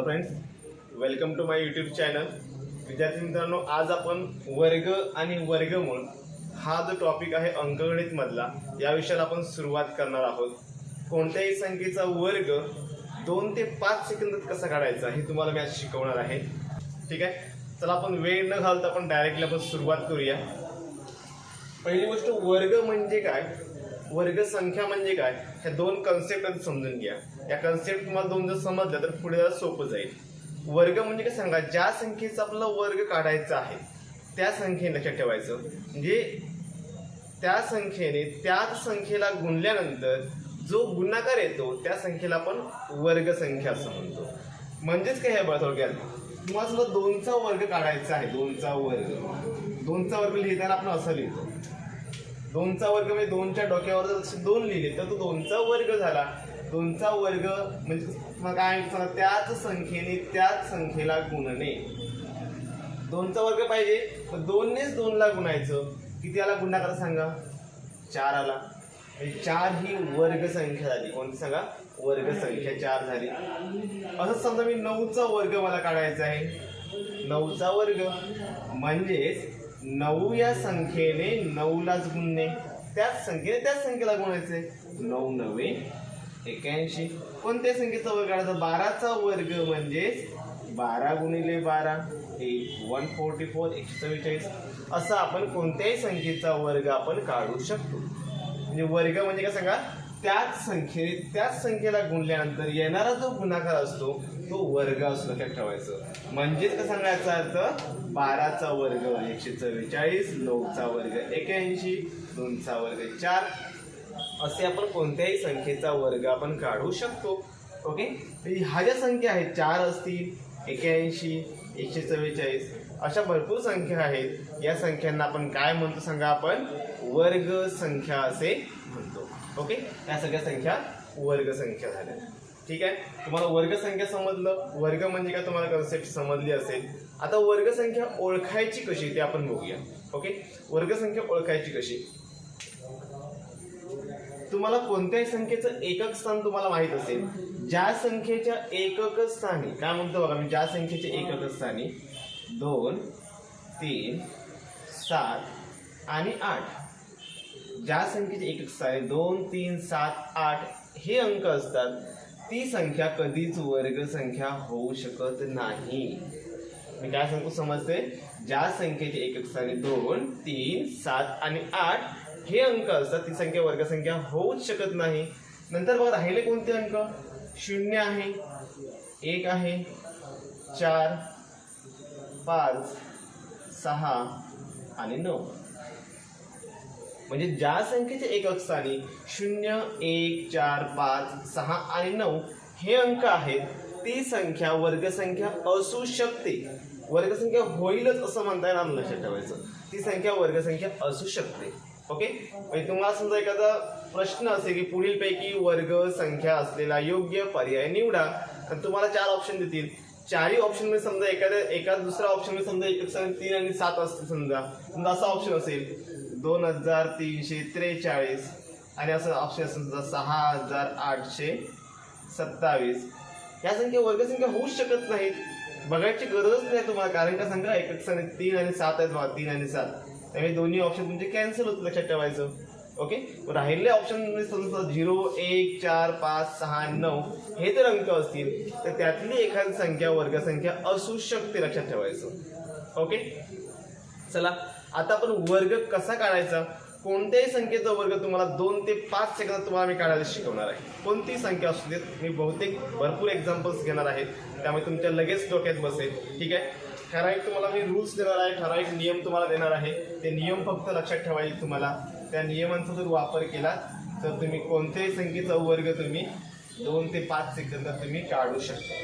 Hello friends, welcome to my YouTube channel. विद्यार्थी मित्रांनो, आज आपण वर्ग आणि वर्गमूळ हा जो टॉपिक आहे अंकगणित मधला, या विषयाला आपण सुरुवात करणार आहोत. कोणत्याही संख्येचा वर्ग 2 ते 5 सेकंदात कसा काढायचा हे तुम्हाला मी आज शिकवणार आहे. ठीक आहे, चला आपण वेळ न घालता आपण डायरेक्टली आपण सुरुवात करूया. पहिली गोष्ट, वर्ग म्हणजे काय, वर्ग संख्या म्हणजे काय, ह्या दोन कन्सेप्ट समजून घ्या. या कन्सेप्ट तुम्हाला दोन जर समजलं तर पुढे जरा सोपं जाईल. वर्ग म्हणजे काय सांगा, ज्या संख्येचा आपला वर्ग काढायचा आहे त्या संख्येने लक्षात ठेवायचं, म्हणजे त्या संख्येने त्याच संख्येला गुणल्यानंतर जो गुणाकार येतो त्या संख्येला आपण वर्ग संख्या असं म्हणतो. म्हणजेच काय, हे बघा थोडक्यात तुम्हाला सुद्धा 2चा वर्ग काढायचा आहे. 2चा वर्ग लिहिताना आपण असं लिहितो. 2चा वर्ग म्हणजे 2च्या डोक्यावर जर 2 लिहिले तर तो 2चा वर्ग झाला. 2चा वर्ग म्हणजे मग काय, त्याच संख्येने त्याच संख्येला गुणणे. 2चा वर्ग पाहिजे, मग 2नेच 2ला गुणायचं. किती आला गुणाकार सांगा, 4 आला. 4 ही वर्ग संख्या झाली. कोणती सांगा, वर्ग संख्या 4 झाली. असं समजा मी 9चा वर्ग मला काढायचा आहे. 9चा वर्ग म्हणजेच 9 या संख्येने 9लाच गुणणे, त्याच संख्येने त्याच संख्येला गुणायचे. 9 9 81. कोणत्या संख्येचा वर्ग काढायचा, 12चा वर्ग म्हणजेच 12 गुणिले 12 हे 144 144. असं आपण कोणत्याही संख्येचा वर्ग आपण काढू शकतो. म्हणजे वर्ग म्हणजे काय सांगा, त्याच संख्येला गुणल्यानंतर येणारा जो गुणाकार असतो तो वर्ग असतो, लक्षात ठेवायचं. म्हणजेच काय सांगायचा अर्थ, 12चा वर्ग 144, 9चा वर्ग 81, 2चा वर्ग 4. असे आपण कोणत्याही संख्येचा वर्ग आपण काढू शकतो. ओके, ह्या ज्या संख्या आहेत, 4 असतील, 81, 144, अशा भरपूर संख्या आहेत. या संख्यांना आपण काय म्हणतो सांगा, आपण वर्ग संख्या असे म्हणतो. ओके, या सगळ्या संख्या वर्ग संख्या झाल्या. ठीक आहे, तुम्हाला वर्ग संख्या समजलं, वर्ग म्हणजे काय तुम्हाला कन्सेप्ट समजली असेल. आता वर्ग संख्या ओळखायची कशी ते आपण बघूया. ओके, वर्ग संख्या ओळखायची कशी, तुम्हाला कोणत्याही संख्येचं एकक स्थान तुम्हाला माहित असेल. ज्या संख्येच्या एकक स्थानी काय म्हणतो बघा, मी ज्या संख्येच्या एकक स्थानी 2 3 7 आणि 8, ज्या संख्येचे एकक स्थानी 2 3 7 8 हे अंक असतात, ती संख्या कधीच वर्ग संख्या होऊ शकत नाही. मी काय सांगतो समजते, ज्या संख्येचे एकक स्थानी 2 3 7 आणि 8 हे अंक असतात ती संख्या वर्ग संख्या होऊच शकत नाही. नंतर बघा राहिले कोणते अंक, 0 आहे, 1 आहे, 4 5 6 आणि 9. म्हणजे ज्या संख्येचे एकक स्थानी 0 1 4 5 6 आणि 9 हे अंक आहेत, ती संख्या वर्ग संख्या असू शकते. वर्ग संख्या होईलच असं म्हणता येणार, लक्षात ठेवायचं. ती संख्या वर्ग संख्या असू शकते. ओके, म्हणजे तुम्हाला समजा एखादा प्रश्न असेल की पुढीलपैकी वर्ग संख्या असलेला योग्य पर्याय निवडा, आणि तुम्हाला 4 ऑप्शन देतील. 4ही ऑप्शन मध्ये समजा एका दुसरा ऑप्शन मध्ये समजा एकक स्थानी 3 आणि 7 असतील. समजा असा ऑप्शन असेल 2343 आणि असं ऑप्शन असेल 6827. या संख्या वर्ग संख्या होऊच शकत नाहीत, बघायची गरजच नाही तुम्हाला. कारण का सांगा, एकक स्थानी 3 आणि 7 आहेत बघा, 3 आणि 7, त्यामुळे दोन्ही ऑप्शन तुमचे कॅन्सल होते, लक्षात ठेवायचं. ओके, राहिले ऑप्शन समजा 0 1 4 5 6 9 हे जर अंक असतील तर त्यातली एखादी संख्या वर्ग संख्या असू शकते, लक्षात ठेवायचं. ओके, चला आता आपण वर्ग कसा काढायचा. कोणत्याही संख्येचा वर्ग तुम्हाला 2 ते 5 सेकंदात तुम्हाला मी काढायला शिकवणार आहे. कोणती संख्या असू देत, मी बहुतेक भरपूर एक्झाम्पल्स घेणार आहेत, त्यामुळे तुमच्या लगेच डोक्यात बसेल. ठीक आहे, ठराविक तुम्हाला मी रूल्स देणार आहे, ठराविक नियम तुम्हाला देणार आहे. ते नियम फक्त लक्षात ठेवायचे तुम्हाला. त्या नियमांचा जर वापर केला तर तुम्ही कोणत्याही संख्येचा वर्ग तुम्ही 2 ते 5 सेकंदात तुम्ही काढू शकता.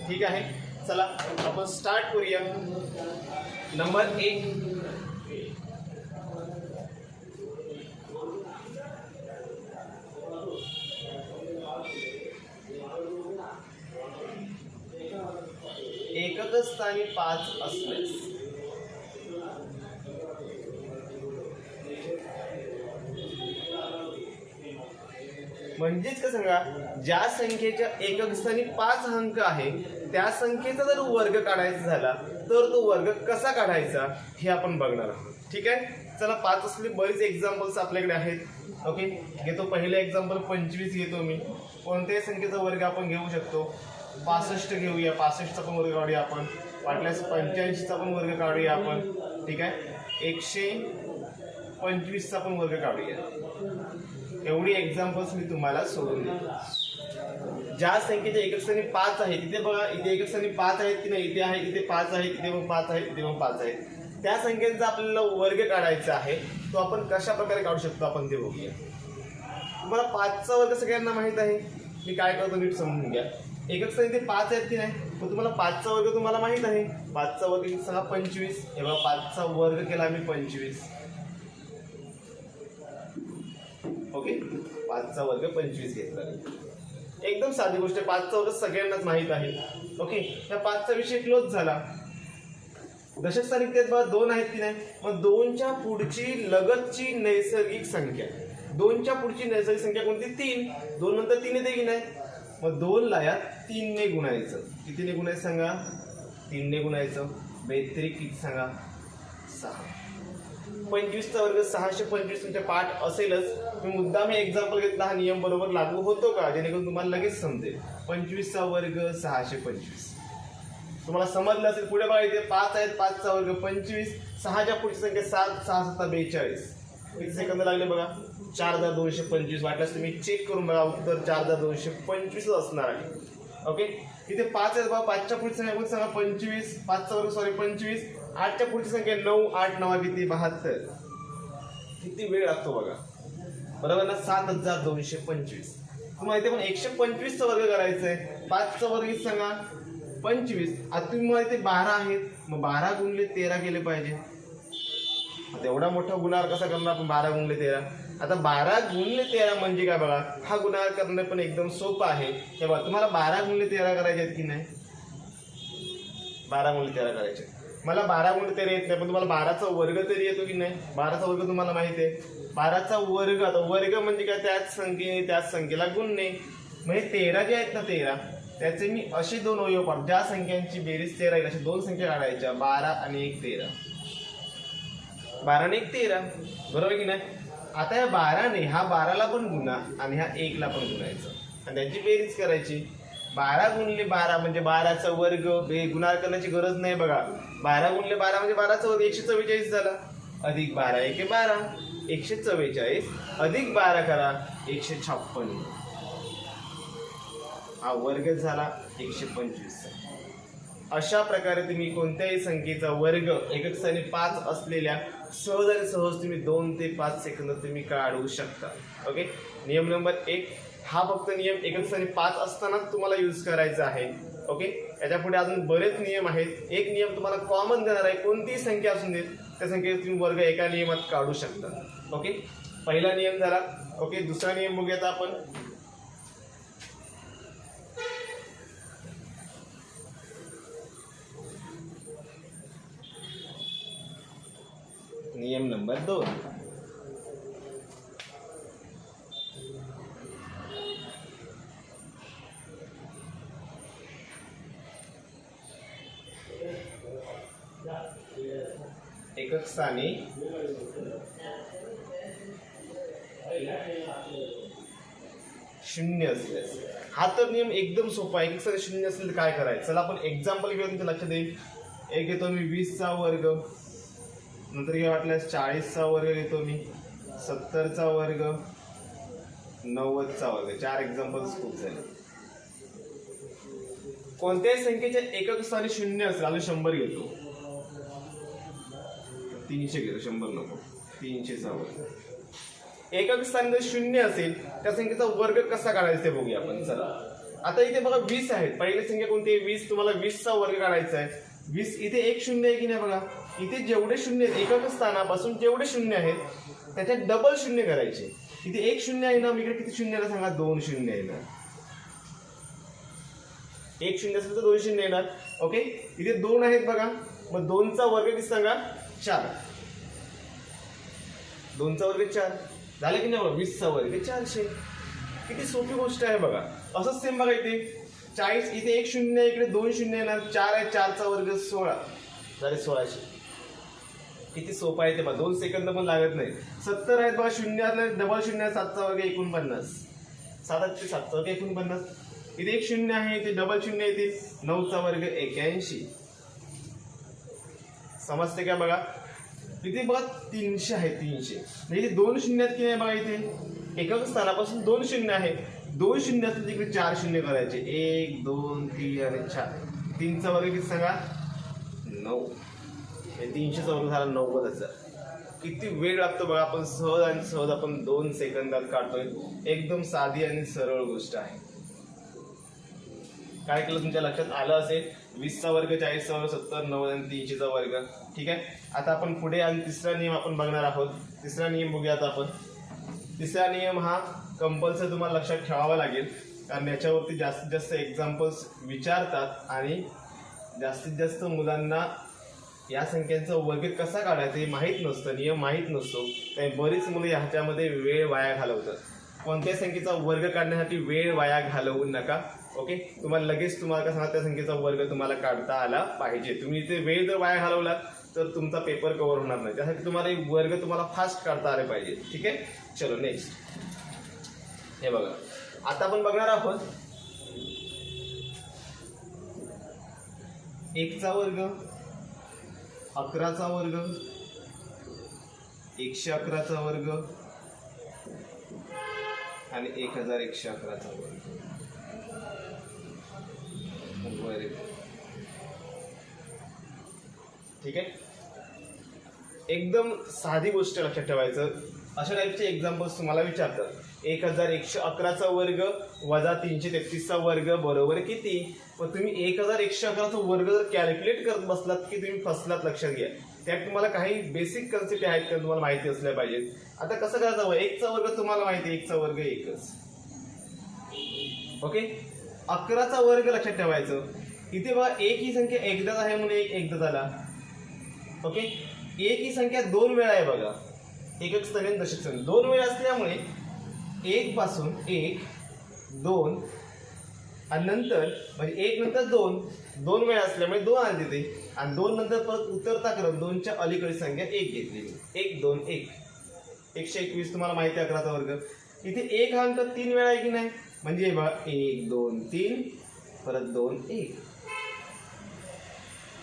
ठीक आहे, चला आपण स्टार्ट करूया. नंबर 1, एकक स्थानी 5 असल्यास म्हणजेच काय सांगा, ज्या संख्येच्या एकक स्थानी 5 अंक आहे त्या संख्येचा जर वर्ग काढायचा झाला तर तो वर्ग कसा काढायचा हे आपण बघणार आहोत. ठीक आहे, चला 5 असलेली बरीच एक्झाम्पल्स आपल्याकडे आहेत. ओके, घेतो पहिलं एक्झाम्पल 25 घेतो मी. कोणत्याही संख्येचा वर्ग आपण घेऊ शकतो. 65 घेऊया, 65चा पण वर्ग काढूया आपण. वाटल्यास 85चा पण वर्ग काढूया आपण. ठीक आहे, 125चा पण वर्ग काढूया. एवढी एक्झाम्पल्स मी तुम्हाला सोडून देतो. ज्या संख्येच्या एकक स्थानी 5 आहे तिथे बघा, इथे एकक स्थानी 5 आहेत की नाही, इथे आहे, इथे 5 आहे, इथे पण 5 आहे, इथे पण 5 आहे. त्या संख्येचा आपल्याला वर्ग काढायचा आहे, तो आपण कशा प्रकारे काढू शकतो आपण ते बघूया. तुम्हाला 5चा वर्ग सगळ्यांना माहित आहे. मी काय करतो नीट समजून घ्या. एकक स्थानी इथे 5 आहेत की नाही, मग तुम्हाला 5चा वर्ग तुम्हाला माहित आहे. 5चा वर्ग किती सांगा, 25. हे बघा 5चा वर्ग केला आम्ही 25. ओके, 5चा वर्ग 25 घेतला. एकदम साधी गोष्ट आहे. 5चा वर्ग सगळ्यांनाच माहित आहे. ओके, त्या 5चा विषय क्लोज झाला. दशक स्थानी त्यात बघा 2 आहेत की नाही, मग 2च्या पुढची लगतची नैसर्गिक संख्या, 2च्या पुढची नैसर्गिक संख्या कोणती, 3. 2 नंतर 3 येते की नाही, मग 2 ला या 3 ने गुणायचं. कितीने गुणायचं सांगा, 3 ने गुणायचं. बेत्रिक किती सांगा, 6. 25चा वर्ग 625 तुमच्या पाठ असेलच. मी मुद्दाम हे एक्झाम्पल घेतला, हा नियम बरोबर लागू होतो का जेणेकरून तुम्हाला लगेच समजेल. 25चा वर्ग 625 तुम्हाला समजलं असेल. पुढे बघा इथे 5 आहेत, 5चा वर्ग 25. 6च्या पुढची संख्या 7, 6 7 42. किती सेकंद लागले बघा, 4225. वाटल्यास तुम्ही चेक करून बघा, उत्तर 4225 असणार आहे. ओके, इथे 5 आहेत बघा, 5च्या पुढची संख्या कोणती सांगा, 25. 5चा वर्ग 25. 8च्या पुढची संख्या 9, 8 9 किती 72. किती वेळ लागतो बघा, बरोबर ना. 7225. तुम्हाला इथे पण 125चा वर्ग करायचा आहे. 5चा वर्ग किती सांगा, 25. आता तुम्ही मला इथे 12 आहेत, मग 12 गुणले 13 केले पाहिजे. आता एवढा मोठा गुणाकार कसा करणार आपण, 12 गुणले 13. आता 12 गुणले 13 म्हणजे काय बघा, हा गुणाकार करणं पण एकदम सोपं आहे. हे बघा, तुम्हाला 12 गुणले 13 करायचे आहेत की नाही, 12 गुणले 13 करायचे. मला 12 गुणले 13 येत नाही, पण तुम्हाला 12चा वर्ग तरी येतो की नाही. 12चा वर्ग तुम्हाला माहिती आहे. 12चा वर्ग, आता वर्ग म्हणजे काय, त्याच संख्येला गुणणे. म्हणजे 13 जे आहेत ना, 13 त्याचे मी असे 2 अवयव पाडतो. ज्या संख्यांची बेरीज 13 येईल अशा 2 संख्या काढायच्या, 12 आणि 1 13. 12 आणि 1 13, बरोबर की नाही. आता या 12ने हा 12ला पण गुणा आणि ह्या 1ला पण गुणायचं आणि त्यांची बेरीज करायची. 12 गुणले 12 म्हणजे 12चा वर्ग. गुणाकार करण्याची गरज नाही बघा. 12 गुणले 12 म्हणजे 12चा वर्ग 144 झाला. अधिक 12 1 12, 144 अधिक 12 करा 156. हा वर्ग झाला 125. अशा प्रकारे तुम्ही कोणत्याही संख्येचा वर्ग एकक स्थानी 5 असलेल्या सहज आणि सहज तुम्ही 2 ते 5 सेकंद तुम्ही काढू शकता. ओके, नियम नंबर 1 हा फक्त नियम एकक स्थानी 5 असताना तुम्हाला यूज करायचा आहे. ओके, याच्या पुढे अजून बरेच नियम आहेत. एक नियम तुम्हाला कॉमन देणार आहे, कोणतीही संख्या असून देत त्या संख्येचा तुम्ही वर्ग एका नियमात काढू शकता. ओके, पहिला नियम झाला. ओके, दुसरा नियम बघूयात आपण. नियम नंबर 2. एकक स्थानी शून्य असल्यास. हा तर नियम एकदम सोपा आहे. एकक स्थानी शून्य असेल तर काय करायचं, चला आपण एक्झाम्पल घेऊन तुमच्या लक्षात येईल. एक घेतो मी 20चा वर्ग, नंतर घ्या वाटल्यास 40चा वर्ग घेतो मी, 70चा वर्ग, 90चा वर्ग. 4 एक्झाम्पल्स खूप झाले. कोणत्याही संख्येच्या एकक स्थानी शून्य असेल, अजून 100 घेतो, 300 घेतो, 100 नको, 300चा वर्ग. एकक स्थानी जर शून्य असेल त्या संख्येचा वर्ग कसा काढायचा ते बघूया आपण. चला आता इथे बघा 20 आहेत. पहिली संख्या कोणती आहे, 20. तुम्हाला 20चा वर्ग काढायचा आहे. 20 इथे एक शून्य आहे की नाही बघा. इथे जेवढे शून्य आहेत एकक स्थानापासून जेवढे शून्य आहेत त्याच्यात डबल शून्य करायचे. इथे एक शून्य आहे ना, इकडे किती शून्य आहे सांगा, 2 शून्य येणार. एक शून्य असेल तर 2 शून्य येणार. ओके, इथे 2 आहेत बघा, मग 2चा वर्ग किती सांगा, 4. 2चा वर्ग 4 झाले की नाही. 20चा वर्ग 400. किती सोपी गोष्ट आहे बघा. असंच सेम बघा इथे 40, इथे एक शून्य इकडे 2 शून्य येणार, 4 आहे, 4चा वर्ग 16 झाले 1600. किती सोपं आहे ते बघा, 2 सेकंद पण लागत नाही. 70 आहेत बघा, शून्य डबल शून्य, 7चा वर्ग 49, 7 ते 7चा वर्ग 49. इथे एक शून्य आहे, इथे डबल शून्य येते, 9चा वर्ग 81. समजते का बघा. इथे बघा 300 आहे, 300 म्हणजे 2 शून्यात की नाही बघा. इथे एकक स्थानापासून 2 शून्य आहे, 2 शून्य असले तिकडे 4 शून्य करायचे, 1 2 3 आणि 4. 3चा वर्ग किती सांगा, 9. 300चा वर्ग झाला 90,000. किती वेळ लागतो बघा. आपण सहज आणि सहज आपण 2 सेकंदात काढतोय. एकदम साधी आणि सरळ गोष्ट आहे. काय केलं तुमच्या लक्षात आलं असेल. 20चा वर्ग, 40चा वर्ग, 70, 90 आणि 300चा वर्ग. ठीक आहे. आता आपण पुढे आणि तिसरा नियम आपण बघणार आहोत. तिसरा नियम बघूया आता आपण. तिसरा नियम हा कंपल्सरी तुम्हाला लक्षात ठेवावा लागेल, कारण याच्यावरती जास्तीत जास्त एक्झाम्पल्स विचारतात आणि जास्तीत जास्त मुलांना या संख्यांचा वर्ग कसा काढायचा हे माहीत नसतं, नियम माहीत नसतो. त्यामुळे बरीच मुलं ह्याच्यामध्ये वेळ वाया घालवतात. कोणत्याही संख्येचा वर्ग काढण्यासाठी वेळ वाया घालवू नका. ओके. तुम्हाला लगेच तुम्हाला काय सांगा, त्या संख्येचा वर्ग तुम्हाला काढता आला पाहिजे. तुम्ही इथे वेळ जर वाया घालवला तर तुमचा पेपर कव्हर होणार नाही. त्यासाठी तुम्हाला वर्ग तुम्हाला फास्ट काढता आले पाहिजे. ठीक आहे. चलो नेक्स्ट. हे बघा, आता आपण बघणार आहोत 1चा वर्ग, 11चा वर्ग, 111चा वर्ग आणि 1111चा वर्ग. ठीक आहे. एकदम साधी गोष्ट लक्षात ठेवायचं. अशा टाईपचे एक्झाम्पल्स तुम्हाला विचारतात. 1111चा वर्ग वजा 333चा वर्ग बरोबर किती. पण तुम्ही 1111चा वर्ग जर कॅल्क्युलेट करत बसलात की तुम्ही फसलात. लक्षात घ्या, त्यात तुम्हाला काही बेसिक कन्सेप्ट आहेत का तुम्हाला माहिती असल्या पाहिजेत. आता कसं करायचं, 1चा वर्ग तुम्हाला माहिती आहे, 1चा वर्ग 1च. ओके. 11चा वर्ग लक्षात ठेवायचं. इथे बघा 1 ही संख्या एकदाच आहे म्हणून 1 एकदा झाला. ओके. 1 ही संख्या 2 वेळा आहे बघा, एकक स्थानी आणि दशक स्थानी 2 वेळा असल्यामुळे 1 पासून 1 2 आणि नंतर म्हणजे 1 नंतर 2 वेळा असल्यामुळे 2 आले तिथे आणि 2 नंतर परत उतरता क्रम 2च्या अलीकडची संख्या 1 घेतली. 1 2 1 121 तुम्हाला माहिती आहे 11चा वर्ग. इथे 1 हा अंक 3 वेळा आहे की नाही, म्हणजे बघा 1 2 3 परत 2 1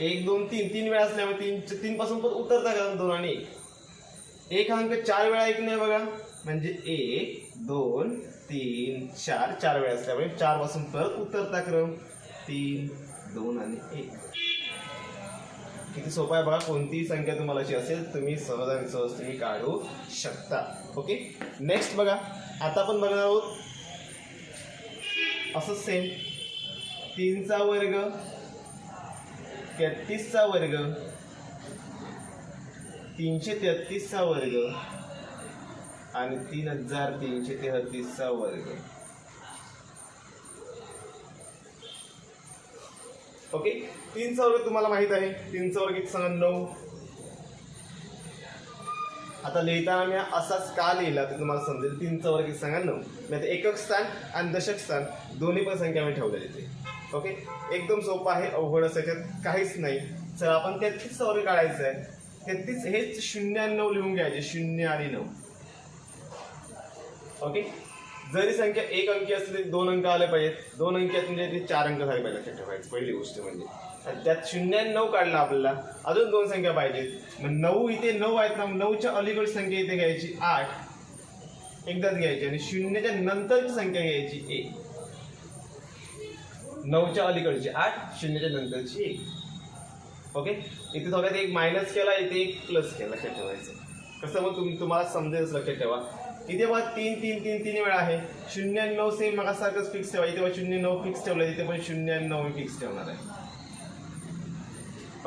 1 2 3 3 वेळा असल्यामुळे 3 पासून परत उतरता क्रम 2 आणि 1. 1 हा अंक 4 वेळा आहे की नाही बघा, म्हणजे 1 2 3 4 वेळा असल्यामुळे 4 पासून परत उतरता क्रम 3 2 आणि 1. किती सोपं आहे बघा. कोणतीही संख्या तुम्हाला अशी असेल तुम्ही सहज आणि सहज तुम्ही काढू शकता. ओके. नेक्स्ट बघा, आता आपण बघणार आहोत असं सेम 3चा वर्ग, 33चा वर्ग, 333चा वर्ग आणि 3333चा वर्ग. ओके. 3चा वर्ग तुम्हाला माहित आहे. 3चा वर्ग किती सांगा, 9. आता लिहिताना मी असाच का लिहिला ते तुम्हाला समजेल. 3चा वर्ग किती सांगा, 9. म्हणजे एकक स्थान आणि दशक स्थान दोन्ही पण संख्या मी ठेवलेली इथे. ओके. एकदम सोपं आहे, अवघड असं याच्यात काहीच नाही. चला आपण 33चा वर्ग काढायचा आहे. 33 हेच 0 आणि 9 लिहून घ्यायचे, 0 आणि 9. ओके. जरी संख्या 1 अंकी असली 2 अंक आले पाहिजेत. 2 अंकी म्हणजे ते 4 अंक झाले पाहिजे लक्षात ठेवायचं पहिली गोष्ट म्हणजे. त्यात 0 आणि 9 काढला आपल्याला, अजून 2 संख्या पाहिजेत. मग 9 इथे 9 आहेत ना, 9च्या अलीकडची संख्या इथे घ्यायची 8 एकदाच घ्यायची आणि 0च्या नंतरची संख्या घ्यायची 1. 9च्या अलीकडची 8, 0च्या नंतरची 1. ओके. इथे थोड्यात 1 मायनस केला, इथे 1 प्लस केला. लक्षात ठेवायचं. कसं मग तुम्हाला समजेल लक्षात ठेवा. इथे बघा 3 3 3 3 वेळा आहे. 0 आणि 9 सेम मग सारखंच फिक्स ठेवा. इथे 0 9 फिक्स ठेवलं, इथे पण 0 आणि 9 फिक्स ठेवणार आहे.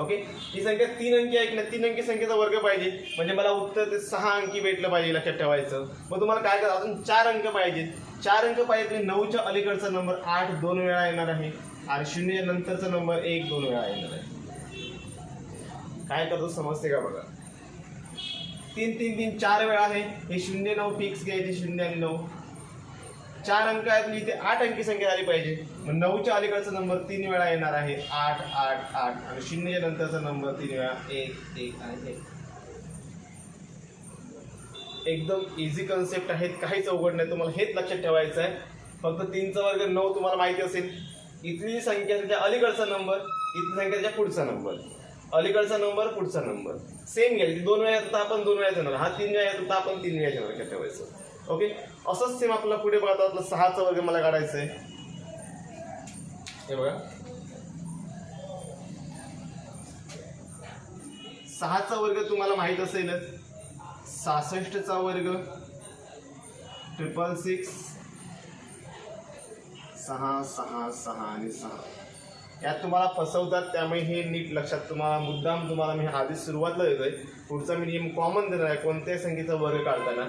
ओके. ही संख्या 3 अंकी आहे की नाही, 3 अंकी संख्येचा वर्ग पाहिजे म्हणजे मला उत्तर ते 6 अंकी भेटलं पाहिजे. लक्षात ठेवायचं. मग तुम्हाला काय करायचं, अजून 4 अंक पाहिजेत. 4 अंक पाहिजे तरी 9च्या अलीकडचा नंबर 8 2 वेळा येणार आहे आणि 0च्या नंतरचा नंबर 1 2 वेळा येणार आहे. काय करतो समजते का बघा. 3 3 3 4 वेळा आहे. हे 0 9 फिक्स घ्यायचे, 0 आणि 9. 4 अंक आहेत म्हणजे इथे 8 अंकी संख्या आली पाहिजे. मग 9च्या अलीकडचा नंबर 3 वेळा येणार आहे 8 8 8 आणि 0च्या नंतरचा नंबर 3 वेळा 1 1 आणि 1. एकदम इझी कन्सेप्ट आहेत, काहीच अवघड नाही. तुम्हाला हेच लक्षात ठेवायचं आहे. फक्त 3चा वर्ग 9 तुम्हाला माहिती असेल. इथली संख्या त्याच्या अलीकडचा नंबर, इथली संख्या त्याच्या पुढचा नंबर, अलीकडचा नंबर पुढचा नंबर सेम घ्यायची. 2 वेळा येतात आपण 2 वेळा येणार, हा 3 वेळा येतात आपण 3 वेळा येणार लक्षात ठेवायचं. ओके, असंच सेम आपल्याला पुढे बघा. आपला 6चा वर्ग मला काढायचा आहे. हे बघा 6चा वर्ग तुम्हाला माहित असेलच. 66चा वर्ग 666 6 6 6 आणि 6. यात तुम्हाला फसवतात, त्यामुळे हे नीट लक्षात तुम्हाला मुद्दाम तुम्हाला मी आधीच सुरुवातला देतोय. पुढचा मी नियम कॉमन देणार आहे कोणत्याही संख्येचा वर्ग काढताना,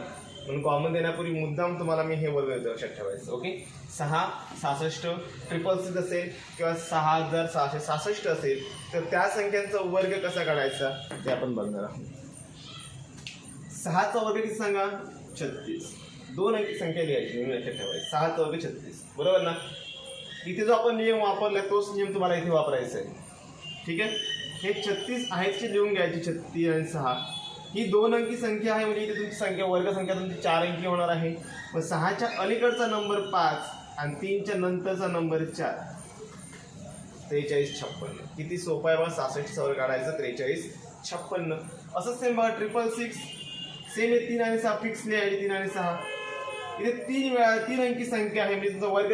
म्हणून कॉमन देण्यापूर्वी मुद्दाम तुम्हाला मी हे वर्ग देतो लक्षात ठेवायचं. ओके, 6 66 666 असेल किंवा 6666 असेल तर त्या संख्यांचा वर्ग कसा काढायचा ते आपण बघणार आहोत. 6चा वर्ग किती सांगा 36. 2 अंकी संख्या लिहायची लक्षात ठेवायची. 6चा वर्ग 36 बरोबर ना. इथे जो आपण नियम वापरला तोच नियम तुम्हाला इथे वापरायचा आहे. ठीक आहे, हे 36 आहेत ते लिहून घ्यायचे. 36 आणि 6 ही 2 अंकी संख्या आहे म्हणजे इथे तुमची संख्या वर्ग संख्या तुमची 4 अंकी होणार आहे. मग 6च्या अलीकडचा नंबर 5 आणि 3च्या नंतरचा नंबर 4. 43 56. किती सोपा आहे बघा. 66चा वर्ग काढायचा 43 56. असंच सेम बघा 666 सेम आहे. 3 आणि 6 फिक्स लिहायचे. 3 आणि 6 इथे 3 वेळा 3 अंकी संख्या आहे म्हणजे तुमचा वर्ग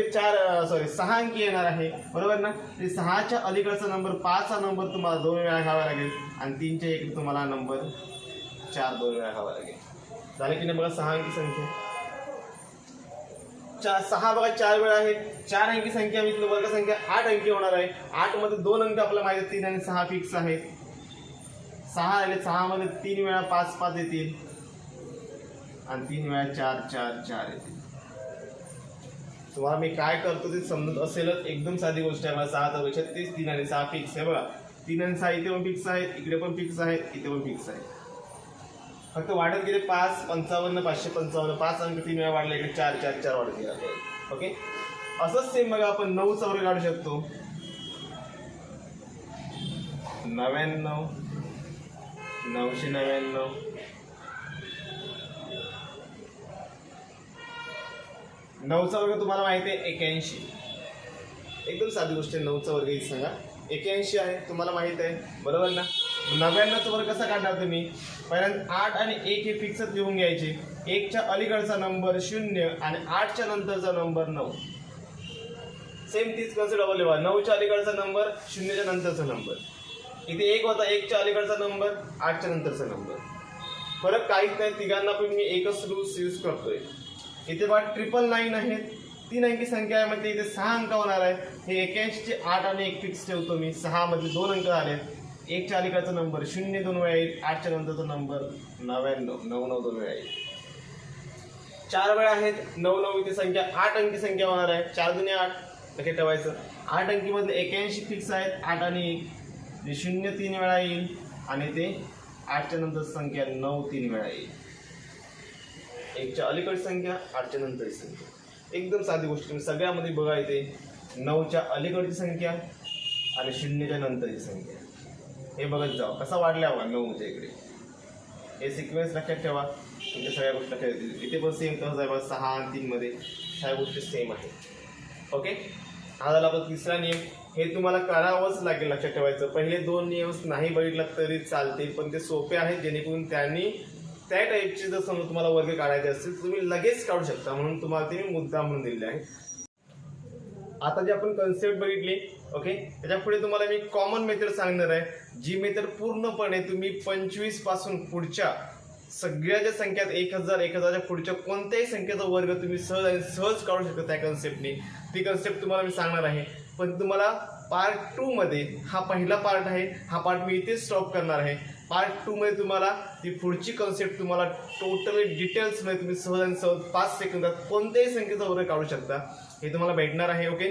6 अंकी येणार आहे बरोबर ना. 6च्या अलीकडचा नंबर 5 नंबर तुम्हाला 2 वेळा घ्यावा लागेल आणि 3च्या इकडे तुम्हाला नंबर 4 2 वेळा घ्यावा लागेल. झाले की नाही बघा 6 अंकी संख्या. 6 बघा 4 वेळा आहे. 4 अंकी संख्या म्हणजे वर्ग संख्या 8 अंकी होणार आहे. 8 मध्ये 2 अंक आपल्याला माहिती 3 आणि 6 फिक्स आहेत. 6 आले 6 मध्ये 3 वेळा 5 5 येतील आणि 3 वेळा 4 4 4 येतील. तुम्हाला मी काय करतो ते समजत असेलच. एकदम साधी गोष्ट आहे. मला 6चा वर्ग 36 3 आणि 6 फिक्स आहे बघा. 3 आणि 6 इथे पण फिक्स आहेत, इकडे पण फिक्स आहेत, इथे पण फिक्स आहे. फक्त वाढत गेले 5 55 555 5 अंक 3 वेळा वाढले इकडे 4 4 4 वाढत गेला. ओके, असंच सेम बघा आपण 9चा वर्ग काढू शकतो. 99 999 9चा वर्ग तुम्हाला माहिती आहे 81. एकदम साधी गोष्ट आहे. 9चा वर्ग ही सांगा 81 आहे तुम्हाला माहित आहे बरोबर ना. 99चा वर्ग कसा काढणार तुम्ही. पहिल्यांदा 8 आणि 1 हे फिक्सच लिहून घ्यायचे. 1च्या अलीकडचा नंबर 0 आणि 8च्या नंतरचा नंबर 9. सेम तीच कन्सेप्ट डबल लिहा. 9च्या अलीकडचा नंबर 0च्या नंतरचा नंबर. इथे 1 होता 1च्या अलीकडचा नंबर 8च्या नंतरचा नंबर. फरक काहीच नाही, तिघांना पण मी एकच रूल्स यूज करतोय. इथे बघा 999 आहेत. 3 अंकी संख्या आहे म्हणजे इथे 6 अंक होणार आहे. हे 81चे 8 आणि 1 फिक्स ठेवतो मी. 6 मध्ये 2 अंक आले. 1च्या अलीकडचा नंबर 0 2 वेळा येईल. 8च्या नंतरचा नंबर 99 99 2 वेळा येईल. 4 वेळा आहेत. 99 इथे संख्या 8 अंकी संख्या होणार आहे. 4 दुने 8 लक्षात ठेवायचं. 8 अंकी मधले 81 फिक्स आहेत. 8 आणि 1 0 3 वेळा येईल आणि ते 8च्या नंतर संख्या 9 3 वेळा येईल. 1च्या अलीकडची संख्या 8च्या नंतरची संख्या. एकदम साधी गोष्ट. तुम्ही सगळ्यामध्ये बघा इथे 9च्या अलीकडची संख्या आणि 0च्या नंतरची संख्या. हे बघत जावा कसा वाढला हवा 9च्या इकडे. हे सिक्वेन्स लक्षात ठेवा. तुमच्या सगळ्या गोष्टी लक्षात येतील. इथे पण सेम तसंच आहे बघा. 6 आणि 3 मध्ये सगळ्या गोष्टी सेम आहेत. ओके, हा झाला आपला तिसरा नियम. हे तुम्हाला करावंच लागेल लक्षात ठेवायचं. पहिले 2 नियम नाही बघितलं तरी चालतील पण ते सोपे आहेत जेणेकरून त्यांनी त्या टाईपचे जर समजा तुम्हाला वर्ग काढायचे असतील तुम्ही लगेच काढू शकता म्हणून तुम्हाला ते मी मुद्दा म्हणून दिलेले आहे. आता जे आपण कन्सेप्ट बघितली ओके, त्याच्या पुढे तुम्हाला मी कॉमन मेथड सांगणार आहे. जी मेथड पूर्णपणे तुम्ही 25 पासून पुढच्या सगळ्या ज्या संख्यात 1000 1000च्या पुढच्या कोणत्याही संख्येचा वर्ग तुम्ही सहज काढू शकता त्या कन्सेप्टने. ती कन्सेप्ट तुम्हाला मी सांगणार आहे. पण तुम्हाला पार्ट 2 मध्ये हा पहिला पार्ट आहे. हा पार्ट मी इथे स्टॉप करणार आहे. पार्ट 2 मध्ये तुम्हाला ती पुढची कन्सेप्ट तुम्हाला टोटली डिटेल्समध्ये तुम्ही सहज 5 सेकंदात कोणत्याही संख्येचा वर्ग काढू शकता हे तुम्हाला भेटणार आहे. ओके.